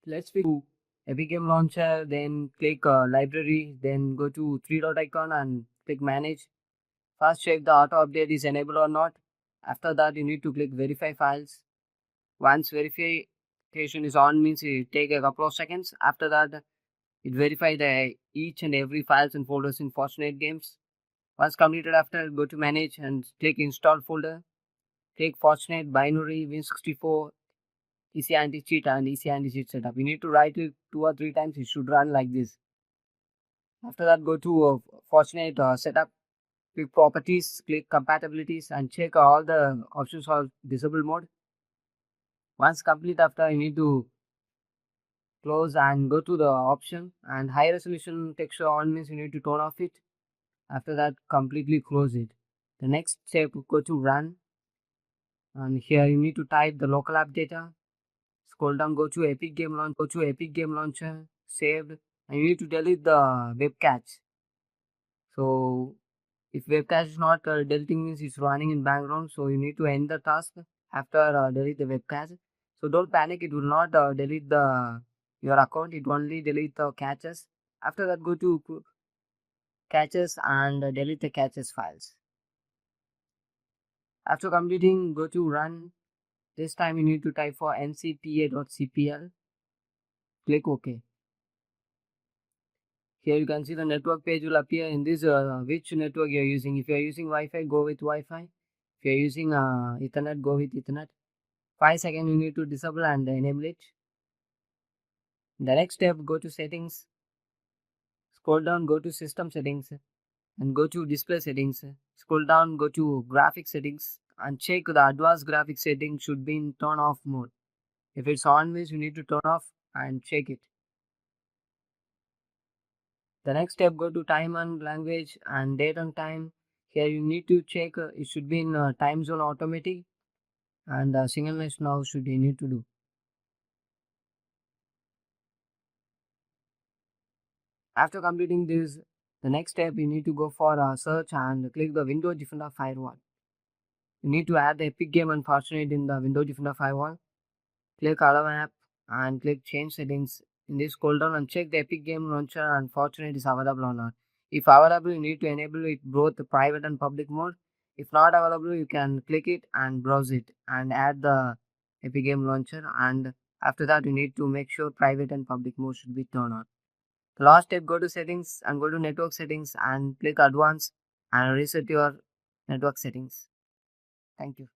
Let's pick Epic Game Launcher, then click Library, then go to three dot icon and click Manage. First check the auto update is enabled or not. After that you need to click Verify Files. Once verification is on means it take a couple of seconds. After that it verify the each and every files and folders in Fortnite games. Once completed, after go to Manage and click Install folder. Click Fortnite Binary Win64 EC anti-cheat and EC anti-cheat setup. You need to write it 2 or 3 times. It should run like this. After that, go to Fortnite setup. Click properties, click compatibilities, and check all the options are disable mode. Once complete, after you need to close and go to the option, and high resolution texture on means you need to turn off it. After that, completely close it. The next step, go to run, and here you need to type the local app data. Scroll down, go to Epic Game Launcher, saved, and you need to delete the web cache. So if web cache is not deleting means it's running in background, so you need to end the task after delete the web cache. So don't panic, it will not delete the your account, it only delete the caches. After that, go to caches and delete the caches files. After completing, go to run. This time you need to type for ncta.cpl. Click OK. Here you can see the network page will appear in this which network you are using. If you are using Wi-Fi, go with Wi-Fi. If you are using Ethernet, go with Ethernet. 5 seconds you need to disable and enable it. The next step, go to settings. Scroll down, go to system settings and go to display settings. Scroll down, go to graphics settings and check the advanced graphics setting should be in turn off mode. If it's on means you need to turn off and check it. The next step, go to time and language and date and time. Here you need to check it should be in time zone automatic and synchronized now should you need to do. After completing this, the next step you need to go for search and click the Windows Defender Firewall. You need to add the Epic Game and Fortnite in the Windows Defender Firewall. Click Allow App and click Change Settings. In this, scroll down and check the Epic Game Launcher and Fortnite is available or not. If available, you need to enable it both the private and public mode. If not available, you can click it and browse it and add the Epic Game Launcher. And after that, you need to make sure private and public mode should be turned on. The last step, go to settings and go to network settings and click advanced and reset your network settings. Thank you.